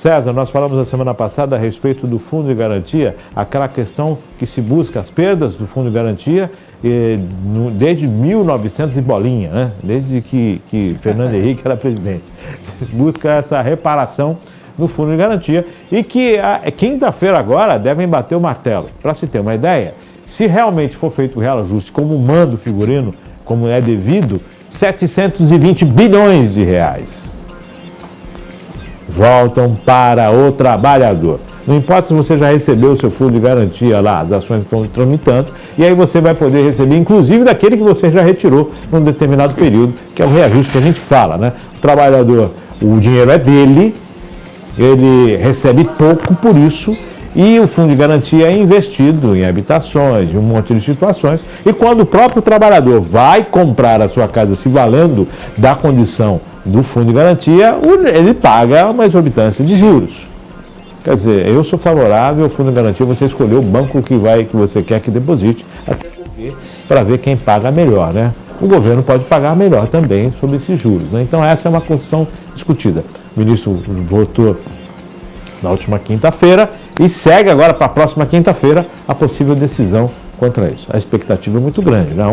César, nós falamos na semana passada a respeito do Fundo de Garantia, aquela questão que se busca as perdas do Fundo de Garantia desde 1900 e bolinha, né? Desde que Fernando Henrique era presidente. Busca essa reparação no Fundo de Garantia e que quinta-feira agora devem bater o martelo. Para se ter uma ideia, se realmente for feito o reajuste como manda o figurino, como é devido, 720 bilhões de reais voltam para o trabalhador. Não importa se você já recebeu o seu fundo de garantia lá, as ações estão tramitando, e aí você vai poder receber, inclusive, daquele que você já retirou num determinado período, que é o reajuste que a gente fala, né? O trabalhador, o dinheiro é dele, ele recebe pouco por isso, e o fundo de garantia é investido em habitações, em um monte de situações, e quando o próprio trabalhador vai comprar a sua casa se valendo da condição do fundo de garantia, ele paga uma exorbitância de juros. Quer dizer, eu sou favorável ao fundo de garantia, você escolher o banco que você quer que deposite, até porque para ver quem paga melhor, né? O governo pode pagar melhor também sobre esses juros, né? Então essa é uma questão discutida. O ministro votou na última quinta-feira e segue agora para a próxima quinta-feira a possível decisão contra isso. A expectativa é muito grande, né?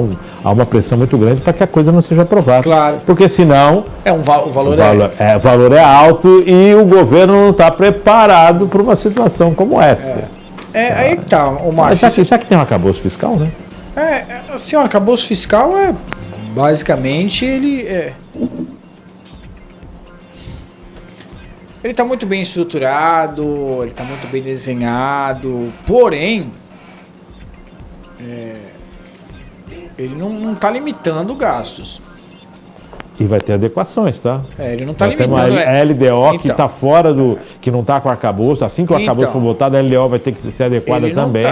Há uma pressão muito grande para que a coisa não seja aprovada. Claro. Porque senão o valor é alto e o governo não está preparado para uma situação como essa. Aí que tá, o Márcio. Já que tem um arcabouço fiscal, né? Assim, o arcabouço fiscal basicamente, ele está muito bem estruturado, ele está muito bem desenhado, porém, ele não está limitando gastos. E vai ter adequações, tá? Ele não está limitando. A LDO que está fora que não está com o arcabouço, assim que o arcabouço for votado, a LDO vai ter que ser adequada também.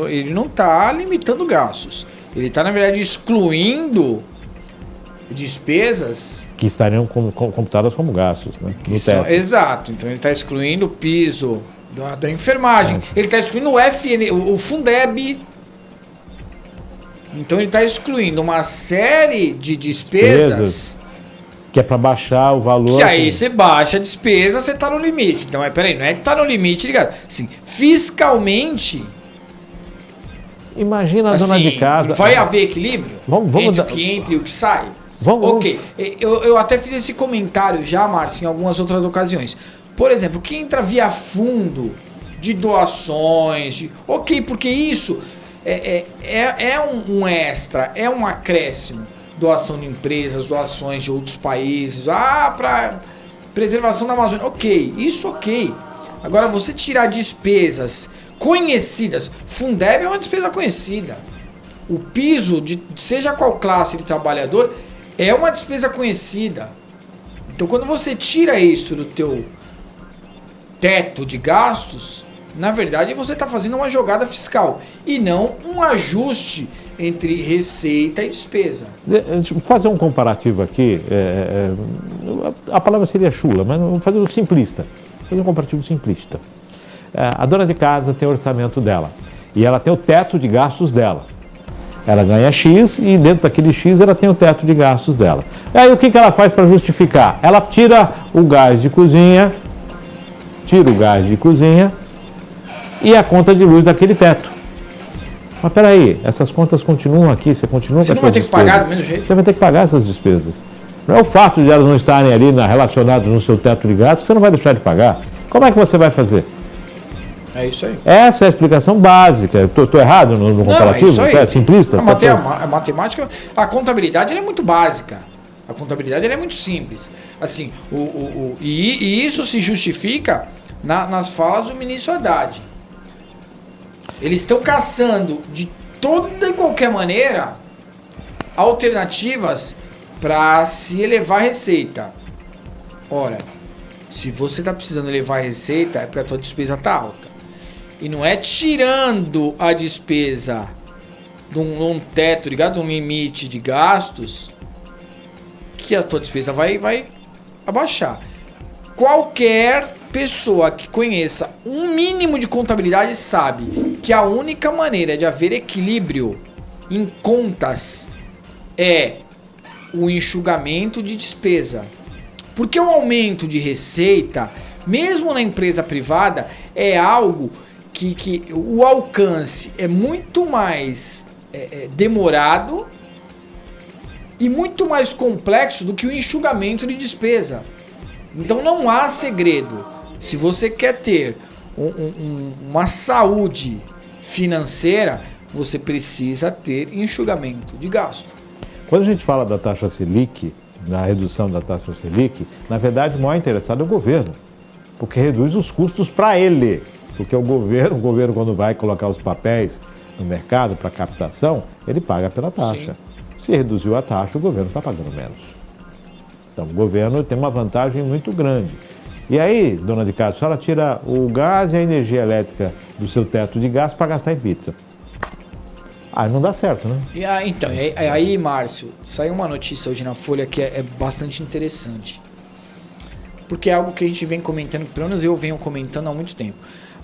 Ele não está limitando gastos. Ele está, na verdade, excluindo despesas que estariam computadas como gastos, né? Exato. Então ele está excluindo o piso da enfermagem. Ele está excluindo o Fundeb. Então ele está excluindo uma série de despesas que é para baixar o valor. Que aí você baixa a despesa, você está no limite. Então, peraí, não é que está no limite, ligado? Assim, fiscalmente. Imagina a dona de casa. Vai haver equilíbrio entre o que entra e o que sai? Ok. Eu até fiz esse comentário já, Márcio, em algumas outras ocasiões. Por exemplo, quem entra via fundo de doações. Ok, porque isso é um extra, é um acréscimo. Doação de empresas, doações de outros países. Para preservação da Amazônia. Ok, isso ok. Agora, você tirar despesas conhecidas. Fundeb é uma despesa conhecida. O piso, seja qual classe de trabalhador, é uma despesa conhecida. Então, quando você tira isso do teu teto de gastos, na verdade, você está fazendo uma jogada fiscal e não um ajuste entre receita e despesa. Deixa eu fazer um comparativo aqui. A palavra seria chula, mas vamos fazer um simplista. Fazer um comparativo simplista. A dona de casa tem o orçamento dela e ela tem o teto de gastos dela. Ela ganha X e dentro daquele X ela tem o teto de gastos dela. Aí o que ela faz para justificar? Ela tira o gás de cozinha e a conta de luz daquele teto. Mas peraí, essas contas continuam aqui, você continua com essas despesas. Você não vai ter que pagar do mesmo jeito? Você vai ter que pagar essas despesas. Não é o fato de elas não estarem ali relacionadas no seu teto de gastos que você não vai deixar de pagar. Como é que você vai fazer? É isso aí. Essa é a explicação básica. Estou errado no comparativo? Não, é isso aí. Simplista? A matemática, a contabilidade ela é muito básica. A contabilidade ela é muito simples. Assim, e isso se justifica nas falas do ministro Haddad. Eles estão caçando de toda e qualquer maneira alternativas para se elevar a receita. Ora, se você está precisando elevar a receita, é porque a tua despesa está alta. E não é tirando a despesa de um teto, ligado? Um limite de gastos, que a tua despesa vai abaixar. Qualquer pessoa que conheça um mínimo de contabilidade sabe que a única maneira de haver equilíbrio em contas é o enxugamento de despesa. Porque o aumento de receita mesmo na empresa privada, é algo que o alcance é muito mais demorado e muito mais complexo do que o enxugamento de despesa. Então não há segredo. Se você quer ter uma saúde financeira, você precisa ter enxugamento de gasto. Quando a gente fala da taxa Selic, da redução da taxa Selic, na verdade o maior interessado é o governo, porque reduz os custos para ele. Porque o governo quando vai colocar os papéis no mercado para captação, ele paga pela taxa. Sim. Se reduziu a taxa, o governo está pagando menos. Então o governo tem uma vantagem muito grande. E aí, dona de casa, a senhora tira o gás e a energia elétrica do seu teto de gás para gastar em pizza. Aí não dá certo, né? E aí, Márcio, saiu uma notícia hoje na Folha que é bastante interessante. Porque é algo que a gente vem comentando, pelo menos eu venho comentando há muito tempo.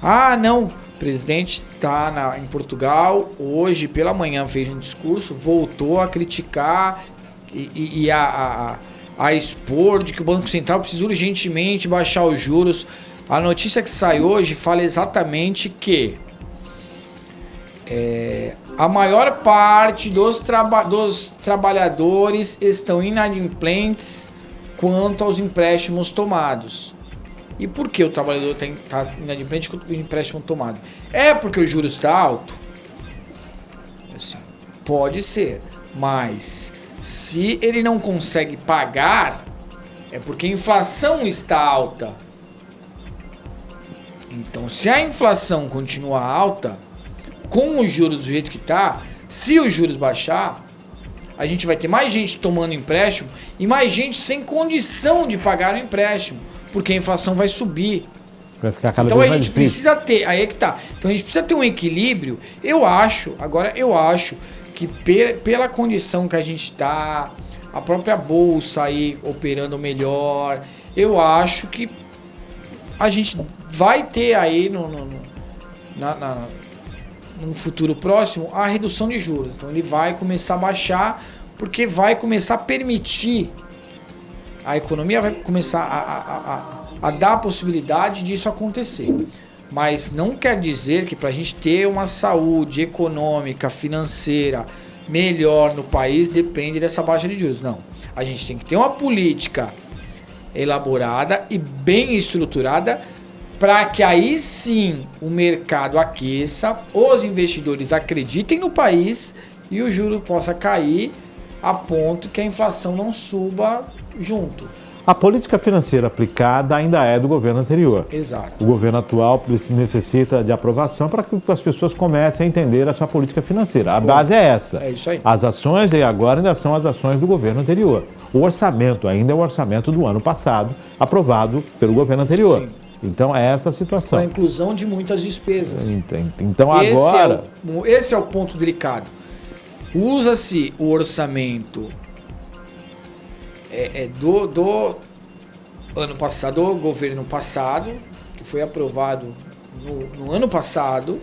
Ah, não, o presidente está em Portugal, hoje pela manhã fez um discurso, voltou a criticar e a expor de que o Banco Central precisa urgentemente baixar os juros. A notícia que sai hoje fala exatamente que a maior parte dos trabalhadores estão inadimplentes quanto aos empréstimos tomados. E por que o trabalhador está inadimplente com o empréstimo tomado? É porque o juros está alto? Assim, pode ser, mas se ele não consegue pagar, é porque a inflação está alta. Então, se a inflação continua alta, com os juros do jeito que está, se os juros baixar, a gente vai ter mais gente tomando empréstimo e mais gente sem condição de pagar o empréstimo, porque a inflação vai subir. Vai ficar cada então vez a mais gente difícil. precisa ter, aí é que tá. Então a gente precisa ter um equilíbrio. Eu acho que pela condição que a gente está, a própria bolsa aí operando melhor, eu acho que a gente vai ter aí no futuro próximo a redução de juros. Então ele vai começar a baixar, porque vai começar a permitir, a economia vai começar a dar a possibilidade disso acontecer. Mas não quer dizer que para a gente ter uma saúde econômica, financeira melhor no país depende dessa baixa de juros. Não. A gente tem que ter uma política elaborada e bem estruturada para que aí sim o mercado aqueça, os investidores acreditem no país e o juro possa cair a ponto que a inflação não suba junto. A política financeira aplicada ainda é do governo anterior. Exato. O governo atual necessita de aprovação para que as pessoas comecem a entender a sua política financeira. A base é essa. É isso aí. As ações de agora ainda são as ações do governo anterior. O orçamento ainda é o orçamento do ano passado, aprovado pelo governo anterior. Sim. Então é essa a situação. Com a inclusão de muitas despesas. Então agora... Esse é o ponto delicado. Usa-se o orçamento do ano passado, do governo passado, que foi aprovado no ano passado,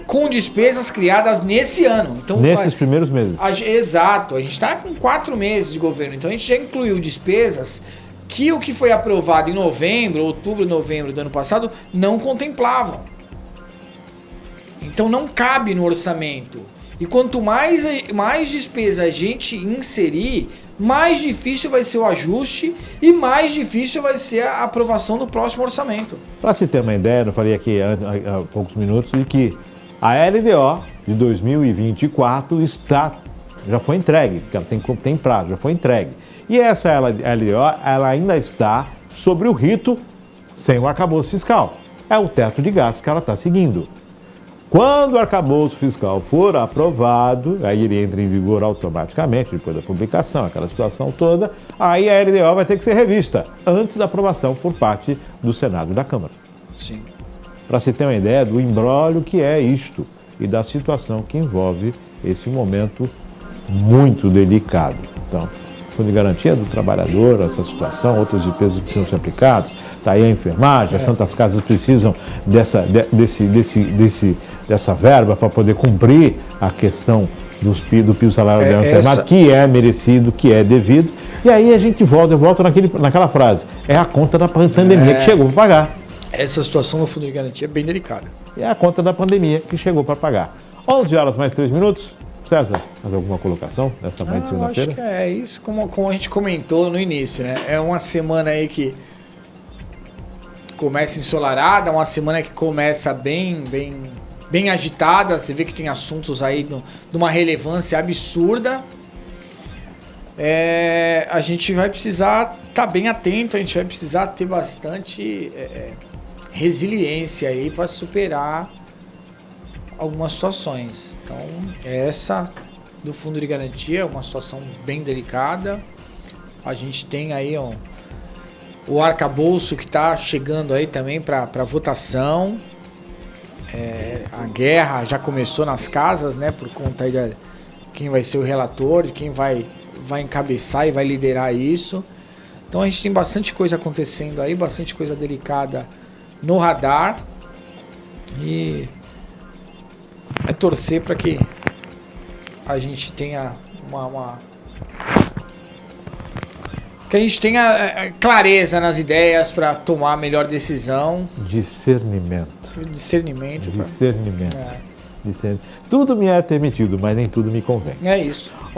com despesas criadas nesse ano. Então, nesses primeiros meses. Exato. A gente está com 4 meses de governo, então a gente já incluiu despesas que o que foi aprovado em outubro, novembro do ano passado, não contemplavam. Então não cabe no orçamento. E quanto mais despesa a gente inserir, mais difícil vai ser o ajuste e mais difícil vai ser a aprovação do próximo orçamento. Para se ter uma ideia, eu falei aqui há poucos minutos, de que a LDO de 2024 já foi entregue, porque ela tem prazo, já foi entregue. E essa LDO, ela ainda está sobre o rito sem o arcabouço fiscal. É o teto de gastos que ela está seguindo. Quando o arcabouço fiscal for aprovado, aí ele entra em vigor automaticamente, depois da publicação, aquela situação toda, aí a LDO vai ter que ser revista, antes da aprovação por parte do Senado e da Câmara. Sim. Para se ter uma ideia do imbróglio que é isto e da situação que envolve esse momento muito delicado. Então, fundo de garantia do trabalhador, essa situação, outras despesas que precisam ser aplicadas, está aí a enfermagem, as Santas Casas precisam dessa verba para poder cumprir a questão do piso salarial da enfermagem, que é merecido, que é devido. E aí a gente volta naquela frase, é a conta da pandemia que chegou para pagar. Essa situação do Fundo de Garantia é bem delicada. É a conta da pandemia que chegou para pagar. 11 horas mais 3 minutos. César, mais alguma colocação nessa manhã de segunda-feira? Acho que é isso, como a gente comentou no início, né? É uma semana aí que começa ensolarada, uma semana que começa bem agitada. Você vê que tem assuntos aí de uma relevância absurda. A gente vai precisar estar bem atento, a gente vai precisar ter bastante resiliência aí para superar algumas situações. Então, essa do Fundo de Garantia é uma situação bem delicada. A gente tem aí o arcabouço que está chegando aí também para votação. A guerra já começou nas casas, né? Por conta aí de quem vai ser o relator, de quem vai encabeçar e vai liderar isso. Então a gente tem bastante coisa acontecendo aí, bastante coisa delicada no radar. E é torcer para que a gente tenha que a gente tenha clareza nas ideias para tomar a melhor decisão. Discernimento. Discernimento. Tudo me é permitido, mas nem tudo me convém. É isso.